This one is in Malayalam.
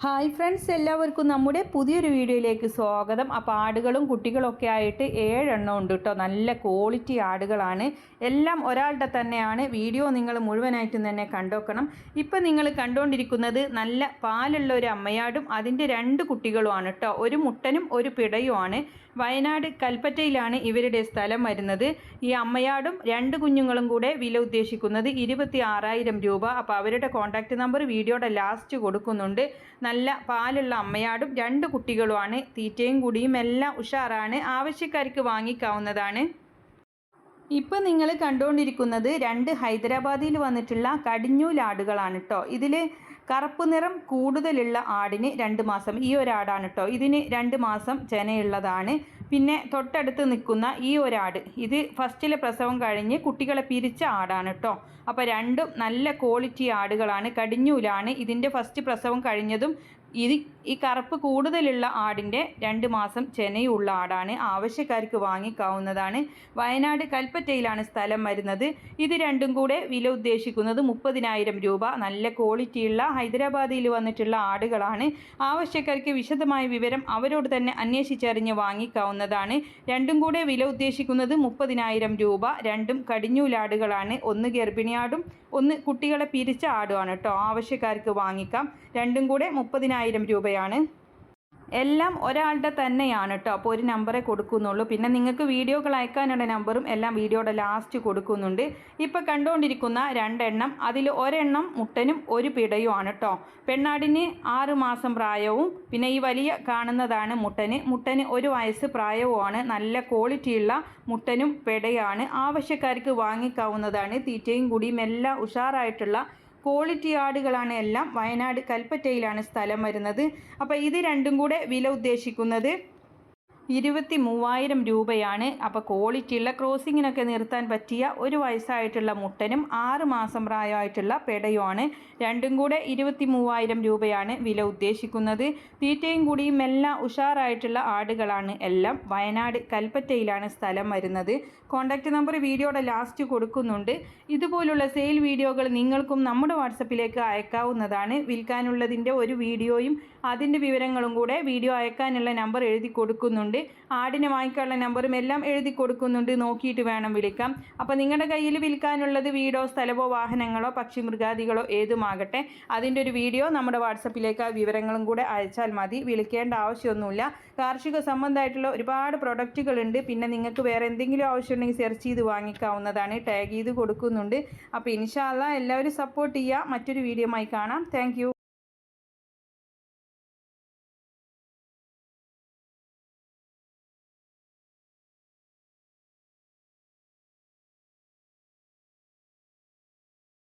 ഹായ് ഫ്രണ്ട്സ്, എല്ലാവർക്കും നമ്മുടെ പുതിയൊരു വീഡിയോയിലേക്ക് സ്വാഗതം. അപ്പോൾ ആടുകളും കുട്ടികളൊക്കെ ആയിട്ട് 7 എണ്ണം ഉണ്ട് കേട്ടോ. നല്ല ക്വാളിറ്റി ആടുകളാണ്. എല്ലാം ഒരാളുടെ തന്നെയാണ്. വീഡിയോ നിങ്ങൾ മുഴുവനായിട്ടും തന്നെ കണ്ടോക്കണം. ഇപ്പം നിങ്ങൾ കണ്ടുകൊണ്ടിരിക്കുന്നത് നല്ല പാലുള്ള ഒരു അമ്മയാടും അതിൻ്റെ 2 കുട്ടികളുമാണ് കേട്ടോ. ഒരു മുട്ടനും ഒരു പിടയുമാണ്. വയനാട് കൽപ്പറ്റയിലാണ് ഇവരുടെ സ്ഥലം വരുന്നത്. ഈ അമ്മയാടും 2 കുഞ്ഞുങ്ങളും കൂടെ വില ഉദ്ദേശിക്കുന്നത് 26,000 രൂപ. അപ്പോൾ അവരുടെ കോൺടാക്റ്റ് നമ്പർ വീഡിയോയുടെ ലാസ്റ്റ് കൊടുക്കുന്നുണ്ട്. നല്ല പാലുള്ള അമ്മയാടും 2 കുട്ടികളുമാണ്. തീറ്റയും കുടിയും എല്ലാം ഉഷാറാണ്. ആവശ്യക്കാർക്ക് വാങ്ങിക്കാവുന്നതാണ്. ഇപ്പം നിങ്ങൾ കണ്ടുകൊണ്ടിരിക്കുന്നത് 2 ഹൈദരാബാദിൽ വന്നിട്ടുള്ള കടിഞ്ഞൂലാടുകളാണ് കേട്ടോ. ഇതിൽ കറുപ്പ് നിറം കൂടുതലുള്ള ആടിന് 2 മാസം, ഈ ഒരാടാണ് കേട്ടോ. ഇതിന് 2 മാസം ചെനയുള്ളതാണ്. പിന്നെ തൊട്ടടുത്ത് നിൽക്കുന്ന ഈ ഒരാട്, ഇത് ഫസ്റ്റിലെ പ്രസവം കഴിഞ്ഞ് കുട്ടികളെ പിരിച്ച ആടാണ് കേട്ടോ. അപ്പോൾ രണ്ടും നല്ല ക്വാളിറ്റി ആടുകളാണ്. കടിഞ്ഞൂലാണ്. ഇതിൻ്റെ ഫസ്റ്റ് പ്രസവം കഴിഞ്ഞതും ഈ കറുപ്പ് കൂടുതലുള്ള ആടിൻ്റെ 2 മാസം ചെനയുള്ള ആടാണ്. ആവശ്യക്കാർക്ക് വാങ്ങിക്കാവുന്നതാണ്. വയനാട് കൽപ്പറ്റയിലാണ് സ്ഥലം വരുന്നത്. ഇത് രണ്ടും കൂടെ വില ഉദ്ദേശിക്കുന്നത് 30,000 രൂപ. നല്ല ക്വാളിറ്റിയുള്ള ഹൈദരാബാദിൽ വന്നിട്ടുള്ള ആടുകളാണ്. ആവശ്യക്കാർക്ക് വിശദമായ വിവരം അവരോട് തന്നെ അന്വേഷിച്ചറിഞ്ഞ് വാങ്ങിക്കാവുന്നതാണ്. രണ്ടും കൂടെ വില ഉദ്ദേശിക്കുന്നത് 30,000 രൂപ. രണ്ടും കടിഞ്ഞൂലാടുകളാണ്. ഒന്ന് ഗർഭിണിയാടും ഒന്ന് കുട്ടികളെ പിരിച്ച ആടുമാണ് കേട്ടോ. ആവശ്യക്കാർക്ക് വാങ്ങിക്കാം. രണ്ടും കൂടെ 30,000 രൂപയാണ്. എല്ലാം ഒരാളുടെ തന്നെയാണ് കേട്ടോ. അപ്പോൾ ഒരു നമ്പറേ കൊടുക്കുന്നുള്ളൂ. പിന്നെ നിങ്ങൾക്ക് വീഡിയോകൾ അയക്കാനുള്ള നമ്പറും എല്ലാം വീഡിയോയുടെ ലാസ്റ്റ് കൊടുക്കുന്നുണ്ട്. ഇപ്പോൾ കണ്ടുകൊണ്ടിരിക്കുന്ന 2 എണ്ണം, അതിൽ ഒരെണ്ണം മുട്ടനും ഒരു പിടയുമാണ് കേട്ടോ. പെണ്ണാടിന് 6 മാസം പ്രായവും പിന്നെ ഈ വലിയ കാണുന്നതാണ് മുട്ടന്. 1 വയസ്സ് പ്രായവുമാണ്. നല്ല ക്വാളിറ്റിയുള്ള മുട്ടനും പിടയാണ്. ആവശ്യക്കാർക്ക് വാങ്ങിക്കാവുന്നതാണ്. തീറ്റയും കുടിയും എല്ലാം ഉഷാറായിട്ടുള്ള ക്വാളിറ്റി ആടുകളാണ്. എല്ലാം വയനാട് കൽപ്പറ്റയിലാണ് സ്ഥലം വരുന്നത്. അപ്പോൾ ഇത് രണ്ടും കൂടെ വില ഉദ്ദേശിക്കുന്നത് 23,000 രൂപയാണ്. അപ്പോൾ ക്വാളിറ്റിയുള്ള ക്രോസിങ്ങിനൊക്കെ നിർത്താൻ പറ്റിയ 1 വയസ്സായിട്ടുള്ള മുട്ടനും 6 മാസം പ്രായമായിട്ടുള്ള പെടയുമാണ്. രണ്ടും കൂടെ 23,000 രൂപയാണ് വില ഉദ്ദേശിക്കുന്നത്. തീറ്റയും കൂടിയും എല്ലാം ഉഷാറായിട്ടുള്ള ആടുകളാണ്. എല്ലാം വയനാട് കൽപ്പറ്റയിലാണ് സ്ഥലം വരുന്നത്. കോൺടാക്റ്റ് നമ്പർ വീഡിയോയുടെ ലാസ്റ്റ് കൊടുക്കുന്നുണ്ട്. ഇതുപോലുള്ള സെയിൽ വീഡിയോകൾ നിങ്ങൾക്കും നമ്മുടെ വാട്സപ്പിലേക്ക് അയക്കാവുന്നതാണ്. വിൽക്കാനുള്ളതിൻ്റെ ഒരു വീഡിയോയും അതിൻ്റെ വിവരങ്ങളും കൂടെ വീഡിയോ അയക്കാനുള്ള നമ്പർ എഴുതി കൊടുക്കുന്നുണ്ട്. ആടിനെ വാങ്ങിക്കാനുള്ള നമ്പറും എല്ലാം എഴുതി കൊടുക്കുന്നുണ്ട്. നോക്കിയിട്ട് വേണം വിളിക്കാം. അപ്പോൾ നിങ്ങളുടെ കയ്യിൽ വിൽക്കാനുള്ളത് വീടോ സ്ഥലമോ വാഹനങ്ങളോ പക്ഷി മൃഗാദികളോ ഏതുമാകട്ടെ, അതിൻ്റെ ഒരു വീഡിയോ നമ്മുടെ വാട്സപ്പിലേക്ക് വിവരങ്ങളും കൂടെ അയച്ചാൽ മതി. വിളിക്കേണ്ട ആവശ്യമൊന്നുമില്ല. കാർഷിക സംബന്ധമായിട്ടുള്ള ഒരുപാട് പ്രൊഡക്റ്റുകളുണ്ട്. പിന്നെ നിങ്ങൾക്ക് വേറെ എന്തെങ്കിലും ആവശ്യമുണ്ടെങ്കിൽ സെർച്ച് ചെയ്ത് വാങ്ങിക്കാവുന്നതാണ്. ടാഗ് ചെയ്ത് കൊടുക്കുന്നുണ്ട്. അപ്പോൾ ഇൻഷാ അല്ലാഹ് എല്ലാവരും സപ്പോർട്ട് ചെയ്യുക. മറ്റൊരു വീഡിയോയുമായി കാണാം. താങ്ക്